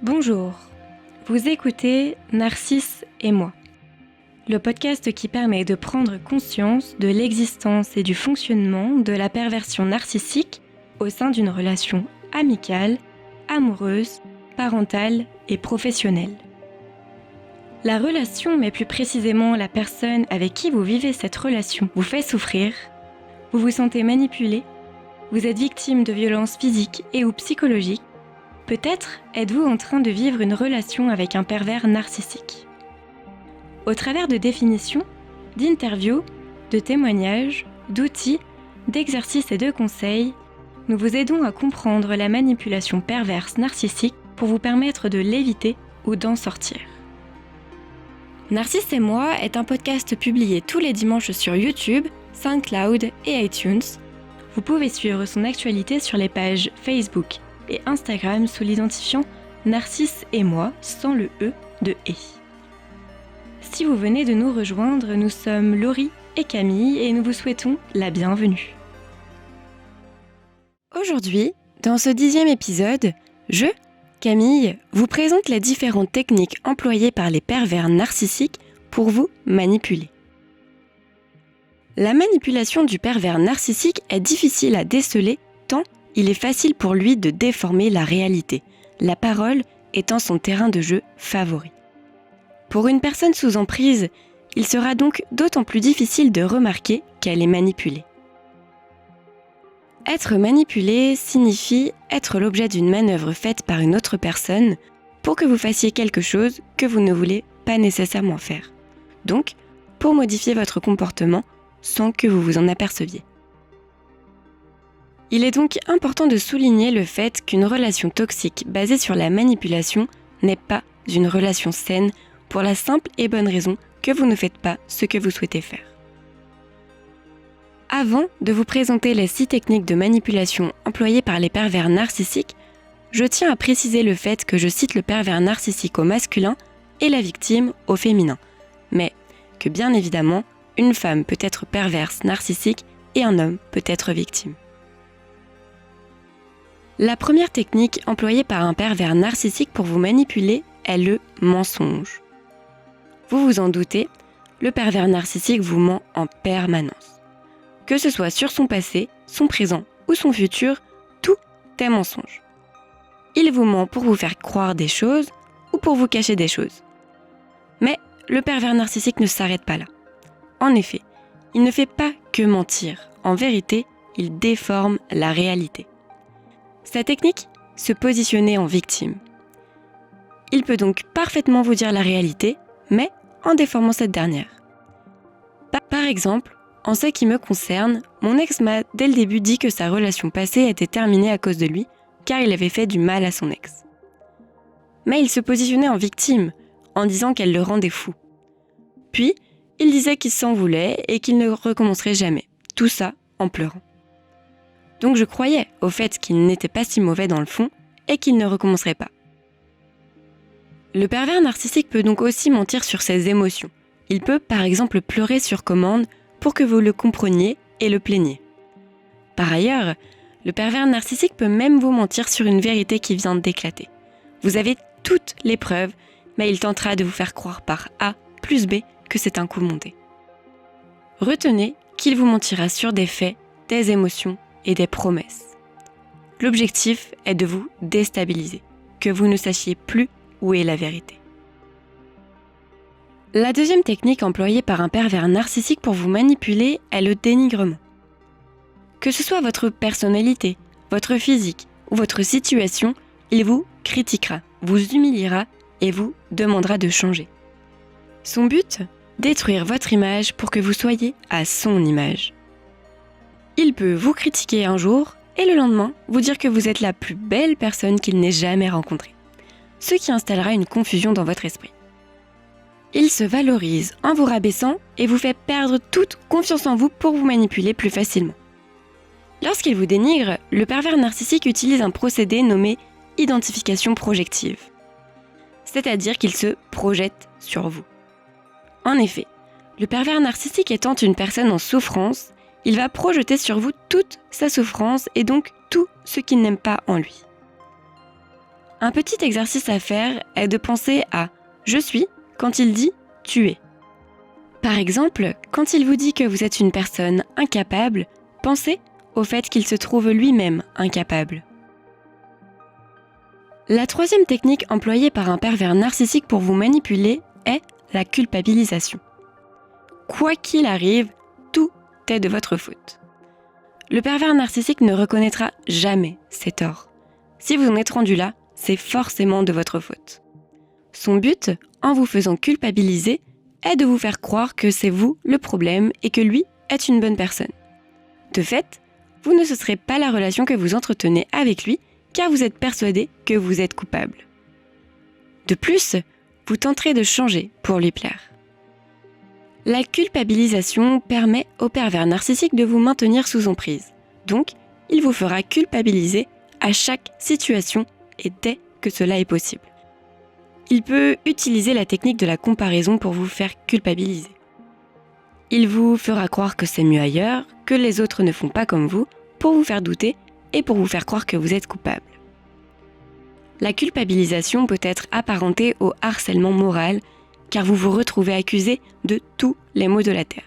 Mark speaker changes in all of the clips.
Speaker 1: Bonjour, vous écoutez Narcisse et moi, le podcast qui permet de prendre conscience de l'existence et du fonctionnement de la perversion narcissique au sein d'une relation amicale, amoureuse, parentale et professionnelle. La relation, mais plus précisément la personne avec qui vous vivez cette relation, vous fait souffrir, vous vous sentez manipulé, vous êtes victime de violences physiques et ou psychologiques. Peut-être êtes-vous en train de vivre une relation avec un pervers narcissique. Au travers de définitions, d'interviews, de témoignages, d'outils, d'exercices et de conseils, nous vous aidons à comprendre la manipulation perverse narcissique pour vous permettre de l'éviter ou d'en sortir. Narcisse et moi est un podcast publié tous les dimanches sur YouTube, SoundCloud et iTunes. Vous pouvez suivre son actualité sur les pages Facebook et Instagram sous l'identifiant Narcisse et moi sans le E de « et ». Si vous venez de nous rejoindre, nous sommes Laurie et Camille et nous vous souhaitons la bienvenue. Aujourd'hui, dans ce 10e épisode, Camille, vous présente les différentes techniques employées par les pervers narcissiques pour vous manipuler. La manipulation du pervers narcissique est difficile à déceler tant il est facile pour lui de déformer la réalité, la parole étant son terrain de jeu favori. Pour une personne sous emprise, il sera donc d'autant plus difficile de remarquer qu'elle est manipulée. Être manipulé signifie être l'objet d'une manœuvre faite par une autre personne pour que vous fassiez quelque chose que vous ne voulez pas nécessairement faire. Donc, pour modifier votre comportement sans que vous vous en aperceviez. Il est donc important de souligner le fait qu'une relation toxique basée sur la manipulation n'est pas une relation saine pour la simple et bonne raison que vous ne faites pas ce que vous souhaitez faire. Avant de vous présenter les 6 techniques de manipulation employées par les pervers narcissiques, je tiens à préciser le fait que je cite le pervers narcissique au masculin et la victime au féminin, mais que bien évidemment, une femme peut être perverse narcissique et un homme peut être victime. La première technique employée par un pervers narcissique pour vous manipuler est le mensonge. Vous vous en doutez, le pervers narcissique vous ment en permanence. Que ce soit sur son passé, son présent ou son futur, tout est mensonge. Il vous ment pour vous faire croire des choses ou pour vous cacher des choses. Mais le pervers narcissique ne s'arrête pas là. En effet, il ne fait pas que mentir. En vérité, il déforme la réalité. Sa technique, se positionner en victime. Il peut donc parfaitement vous dire la réalité, mais en déformant cette dernière. Par exemple, en ce qui me concerne, mon ex m'a dès le début dit que sa relation passée était terminée à cause de lui, car il avait fait du mal à son ex. Mais il se positionnait en victime, en disant qu'elle le rendait fou. Puis, il disait qu'il s'en voulait et qu'il ne recommencerait jamais, tout ça en pleurant. Donc je croyais au fait qu'il n'était pas si mauvais dans le fond et qu'il ne recommencerait pas. Le pervers narcissique peut donc aussi mentir sur ses émotions. Il peut par exemple pleurer sur commande pour que vous le compreniez et le plaigniez. Par ailleurs, le pervers narcissique peut même vous mentir sur une vérité qui vient d'éclater. Vous avez toutes les preuves, mais il tentera de vous faire croire par A plus B que c'est un coup monté. Retenez qu'il vous mentira sur des faits, des émotions et des promesses. L'objectif est de vous déstabiliser, que vous ne sachiez plus où est la vérité. La deuxième technique employée par un pervers narcissique pour vous manipuler est le dénigrement. Que ce soit votre personnalité, votre physique ou votre situation, il vous critiquera, vous humiliera et vous demandera de changer. Son but ? Détruire votre image pour que vous soyez à son image. Il peut vous critiquer un jour et le lendemain vous dire que vous êtes la plus belle personne qu'il n'ait jamais rencontrée, ce qui installera une confusion dans votre esprit. Il se valorise en vous rabaissant et vous fait perdre toute confiance en vous pour vous manipuler plus facilement. Lorsqu'il vous dénigre, le pervers narcissique utilise un procédé nommé identification projective, c'est-à-dire qu'il se projette sur vous. En effet, le pervers narcissique étant une personne en souffrance, il va projeter sur vous toute sa souffrance et donc tout ce qu'il n'aime pas en lui. Un petit exercice à faire est de penser à « je suis » quand il dit « tu es ». Par exemple, quand il vous dit que vous êtes une personne incapable, pensez au fait qu'il se trouve lui-même incapable. La troisième technique employée par un pervers narcissique pour vous manipuler est la culpabilisation. Quoi qu'il arrive, tout est de votre faute. Le pervers narcissique ne reconnaîtra jamais ses torts. Si vous en êtes rendu là, c'est forcément de votre faute. Son but, en vous faisant culpabiliser, est de vous faire croire que c'est vous le problème et que lui est une bonne personne. De fait, vous ne cesserez pas la relation que vous entretenez avec lui car vous êtes persuadé que vous êtes coupable. De plus, vous tenterez de changer pour lui plaire. La culpabilisation permet au pervers narcissique de vous maintenir sous emprise. Donc, il vous fera culpabiliser à chaque situation et dès que cela est possible. Il peut utiliser la technique de la comparaison pour vous faire culpabiliser. Il vous fera croire que c'est mieux ailleurs, que les autres ne font pas comme vous, pour vous faire douter et pour vous faire croire que vous êtes coupable. La culpabilisation peut être apparentée au harcèlement moral, car vous vous retrouvez accusé de tous les maux de la terre.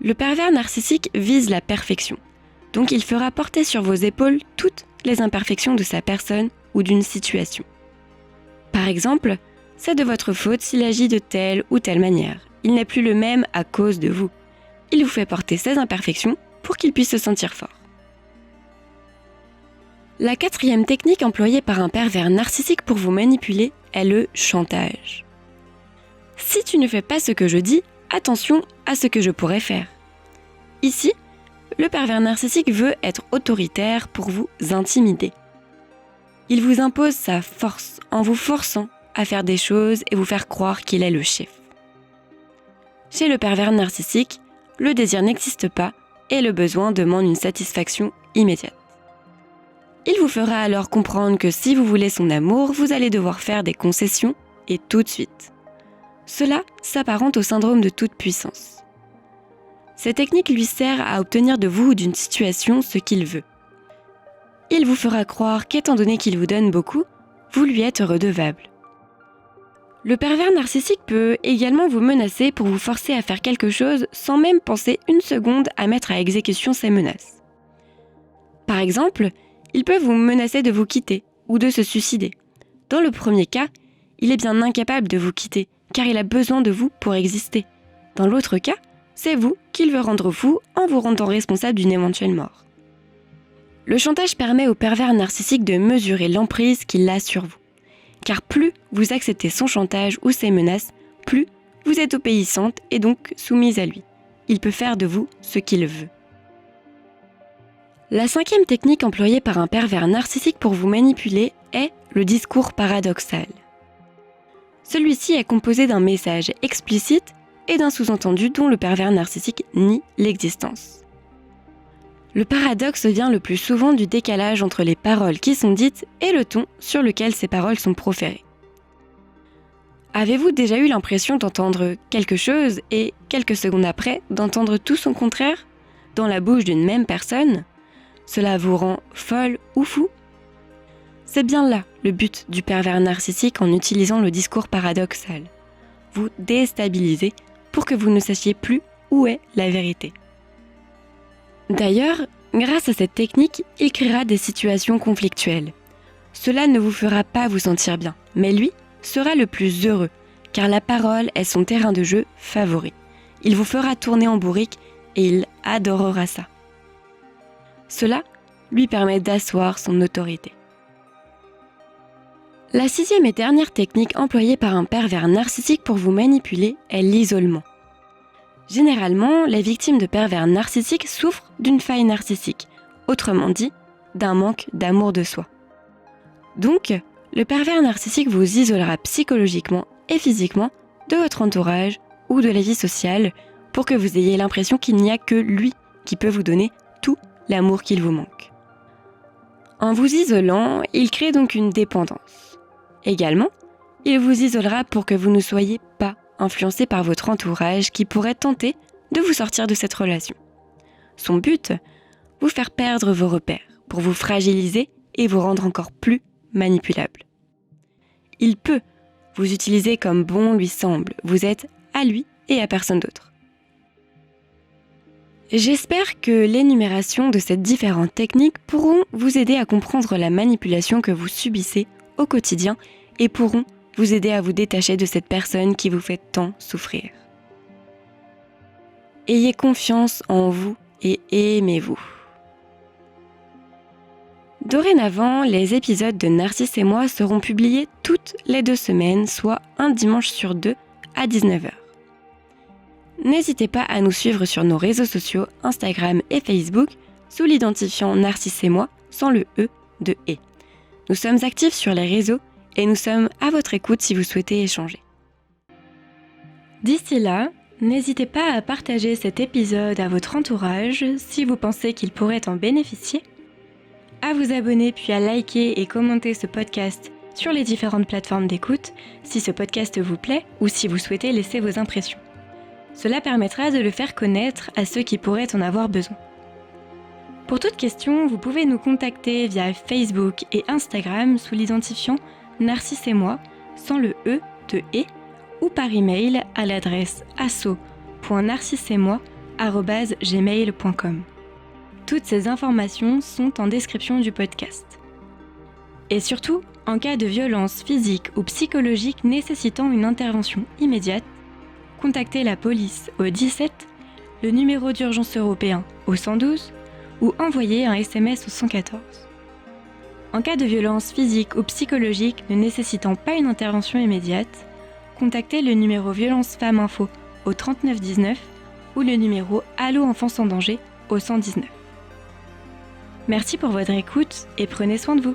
Speaker 1: Le pervers narcissique vise la perfection, donc il fera porter sur vos épaules toutes les imperfections de sa personne ou d'une situation. Par exemple, c'est de votre faute s'il agit de telle ou telle manière. Il n'est plus le même à cause de vous. Il vous fait porter ses imperfections pour qu'il puisse se sentir fort. La quatrième technique employée par un pervers narcissique pour vous manipuler est le chantage. Si tu ne fais pas ce que je dis, attention à ce que je pourrais faire. Ici, le pervers narcissique veut être autoritaire pour vous intimider. Il vous impose sa force en vous forçant à faire des choses et vous faire croire qu'il est le chef. Chez le pervers narcissique, le désir n'existe pas et le besoin demande une satisfaction immédiate. Il vous fera alors comprendre que si vous voulez son amour, vous allez devoir faire des concessions et tout de suite. Cela s'apparente au syndrome de toute puissance. Cette technique lui sert à obtenir de vous ou d'une situation ce qu'il veut. Il vous fera croire qu'étant donné qu'il vous donne beaucoup, vous lui êtes redevable. Le pervers narcissique peut également vous menacer pour vous forcer à faire quelque chose sans même penser une seconde à mettre à exécution ses menaces. Par exemple, il peut vous menacer de vous quitter ou de se suicider. Dans le premier cas, il est bien incapable de vous quitter car il a besoin de vous pour exister. Dans l'autre cas, c'est vous qu'il veut rendre fou en vous rendant responsable d'une éventuelle mort. Le chantage permet au pervers narcissique de mesurer l'emprise qu'il a sur vous. Car plus vous acceptez son chantage ou ses menaces, plus vous êtes obéissante et donc soumise à lui. Il peut faire de vous ce qu'il veut. La cinquième technique employée par un pervers narcissique pour vous manipuler est le discours paradoxal. Celui-ci est composé d'un message explicite et d'un sous-entendu dont le pervers narcissique nie l'existence. Le paradoxe vient le plus souvent du décalage entre les paroles qui sont dites et le ton sur lequel ces paroles sont proférées. Avez-vous déjà eu l'impression d'entendre quelque chose et, quelques secondes après, d'entendre tout son contraire dans la bouche d'une même personne ? Cela vous rend folle ou fou ? C'est bien là le but du pervers narcissique en utilisant le discours paradoxal. Vous déstabiliser pour que vous ne sachiez plus où est la vérité. D'ailleurs, grâce à cette technique, il créera des situations conflictuelles. Cela ne vous fera pas vous sentir bien, mais lui sera le plus heureux, car la parole est son terrain de jeu favori. Il vous fera tourner en bourrique et il adorera ça. Cela lui permet d'asseoir son autorité. La sixième et dernière technique employée par un pervers narcissique pour vous manipuler est l'isolement. Généralement, les victimes de pervers narcissiques souffrent d'une faille narcissique, autrement dit, d'un manque d'amour de soi. Donc, le pervers narcissique vous isolera psychologiquement et physiquement de votre entourage ou de la vie sociale pour que vous ayez l'impression qu'il n'y a que lui qui peut vous donner tout l'amour qu'il vous manque. En vous isolant, il crée donc une dépendance. Également, il vous isolera pour que vous ne soyez pas influencé par votre entourage qui pourrait tenter de vous sortir de cette relation. Son but, vous faire perdre vos repères pour vous fragiliser et vous rendre encore plus manipulable. Il peut vous utiliser comme bon lui semble, vous êtes à lui et à personne d'autre. J'espère que l'énumération de ces différentes techniques pourront vous aider à comprendre la manipulation que vous subissez au quotidien et pourront vous aider à vous détacher de cette personne qui vous fait tant souffrir. Ayez confiance en vous et aimez-vous. Dorénavant, les épisodes de Narcisse et moi seront publiés toutes les 2 semaines, soit un dimanche sur 2 à 19h. N'hésitez pas à nous suivre sur nos réseaux sociaux Instagram et Facebook sous l'identifiant Narcisse et moi sans le E de « et ». Nous sommes actifs sur les réseaux et nous sommes à votre écoute si vous souhaitez échanger. D'ici là, n'hésitez pas à partager cet épisode à votre entourage si vous pensez qu'il pourrait en bénéficier, à vous abonner puis à liker et commenter ce podcast sur les différentes plateformes d'écoute si ce podcast vous plaît ou si vous souhaitez laisser vos impressions. Cela permettra de le faire connaître à ceux qui pourraient en avoir besoin. Pour toute question, vous pouvez nous contacter via Facebook et Instagram sous l'identifiant Narcisse et moi sans le E de « et » ou par email à l'adresse asso.narcisseetmoi@gmail.com. Toutes ces informations sont en description du podcast. Et surtout, en cas de violence physique ou psychologique nécessitant une intervention immédiate, contactez la police au 17, le numéro d'urgence européen au 112 ou envoyez un SMS au 114. En cas de violence physique ou psychologique ne nécessitant pas une intervention immédiate, contactez le numéro Violence Femmes Info au 3919 ou le numéro Allo Enfants en danger au 119. Merci pour votre écoute et prenez soin de vous.